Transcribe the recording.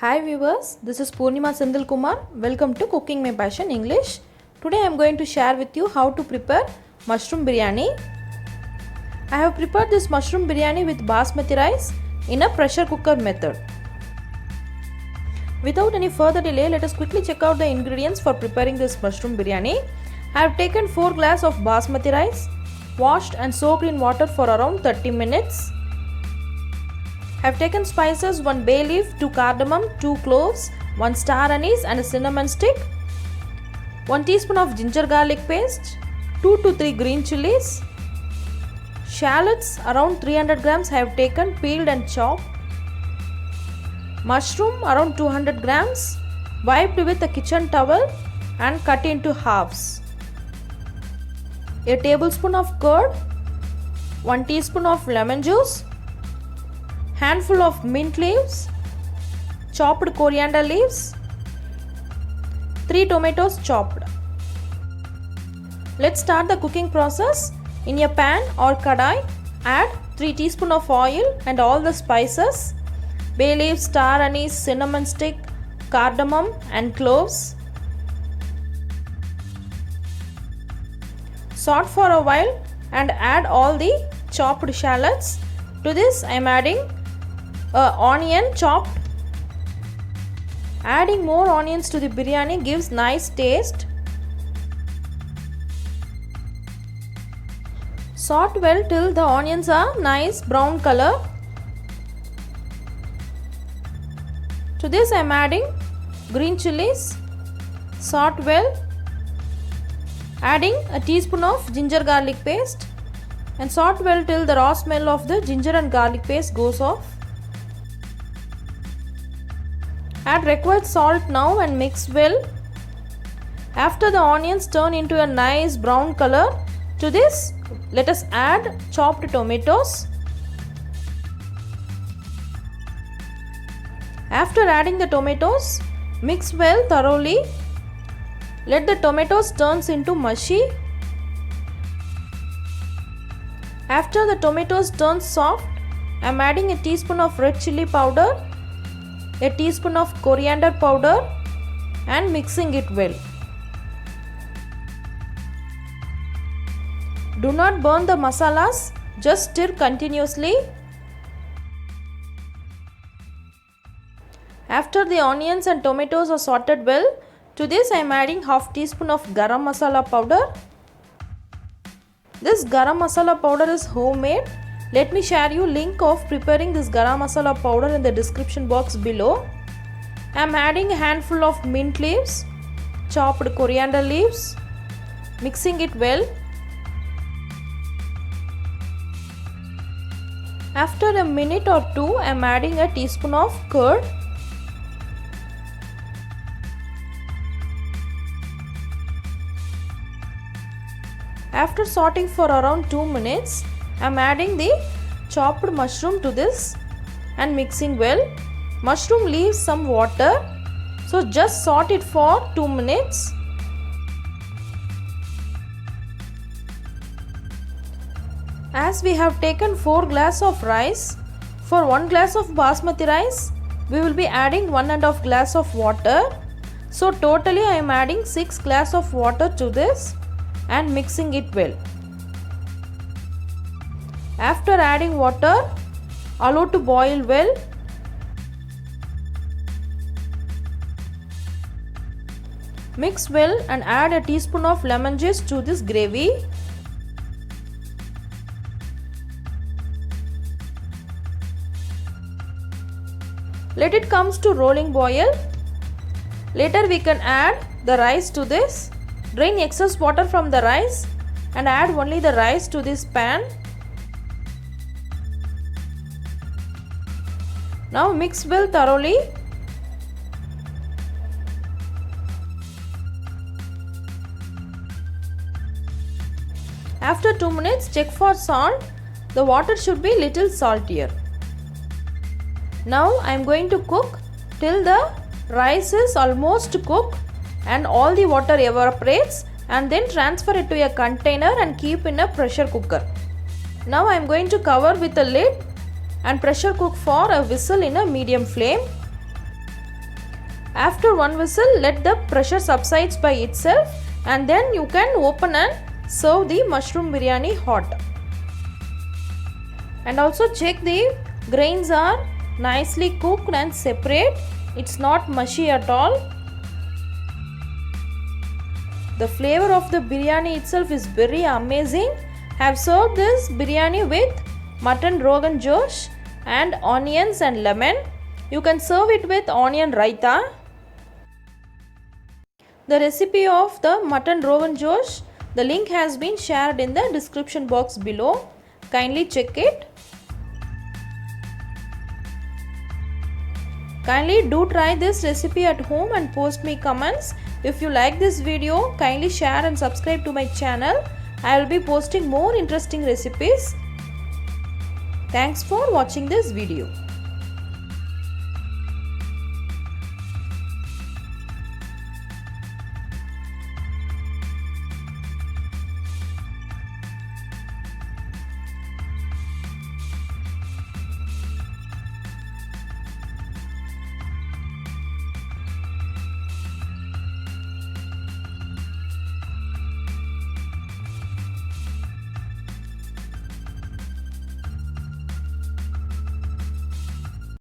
Hi viewers, this is Purnima Sendil Kumar. Welcome to Cooking My Passion English. Today I am going to share with you how to prepare mushroom biryani. I have prepared this mushroom biryani with basmati rice in a pressure cooker method. Without any further delay, let us quickly check out the ingredients for preparing this mushroom biryani. I have taken 4 glasses of basmati rice, washed and soaked in water for around 30 minutes. I have taken spices 1 bay leaf, 2 cardamom, 2 cloves, 1 star anise and a cinnamon stick, 1 teaspoon of ginger garlic paste, 2 to 3 green chilies, shallots around 300 grams I have taken peeled and chopped, mushroom around 200 grams wiped with a kitchen towel and cut into halves, a tablespoon of curd, 1 teaspoon of lemon juice, handful of mint leaves, chopped coriander leaves, 3 tomatoes chopped. Let's start the cooking process. In a pan or kadai, add 3 teaspoons of oil and all the spices, bay leaf, star anise, cinnamon stick, cardamom and cloves. Saute for a while and add all the chopped shallots. To this I am adding onion chopped. Adding more onions to the biryani gives nice taste. Saute well till the onions are nice brown color. To this I am adding green chilies. Saute well. Adding a teaspoon of ginger garlic paste and saute well till the raw smell of the ginger and garlic paste goes off. Add required salt now and mix well. After the onions turn into a nice brown color, to this let us add chopped tomatoes. After adding the tomatoes, mix well thoroughly. Let the tomatoes turn into mushy. After the tomatoes turn soft, I am adding a teaspoon of red chili powder, a teaspoon of coriander powder and mixing it well. Do not burn the masalas, just stir continuously. After the onions and tomatoes are sauteed well, to this I am adding half teaspoon of garam masala powder. This garam masala powder is homemade. Let me share you link of preparing this garam masala powder in the description box below. I am adding a handful of mint leaves, chopped coriander leaves, mixing it well. After a minute or two, I am adding a teaspoon of curd. After sauteing for around 2 minutes, I am adding the chopped mushroom to this and mixing well. Mushroom leaves some water, so just saute it for 2 minutes. As we have taken 4 glasses of rice, for 1 glass of basmati rice, we will be adding 1.5 glass of water. So totally I am adding 6 glasses of water to this and mixing it well. After adding water, allow to boil well. Mix well and add a teaspoon of lemon juice to this gravy. Let it comes to rolling boil. Later we can add the rice to this. Drain excess water from the rice and add only the rice to this pan. Now mix well thoroughly. After 2 minutes, check for salt. The water should be little saltier. Now I am going to cook till the rice is almost cooked and all the water evaporates, and then transfer it to a container and keep in a pressure cooker. Now I am going to cover with a lid and pressure cook for a whistle in a medium flame. After one whistle, let the pressure subsides by itself and then you can open and serve the mushroom biryani hot. And also check the grains are nicely cooked and separate. It's not mushy at all. The flavor of the biryani itself is very amazing. I have served this biryani with mutton rogan josh and onions and lemon. You can serve it with onion raita. The recipe of the mutton rogan josh, the link has been shared in the description box below. Kindly check it. Kindly do try this recipe at home and post me comments. If you like this video, kindly share and subscribe to my channel. I will be posting more interesting recipes. Thanks for watching this video.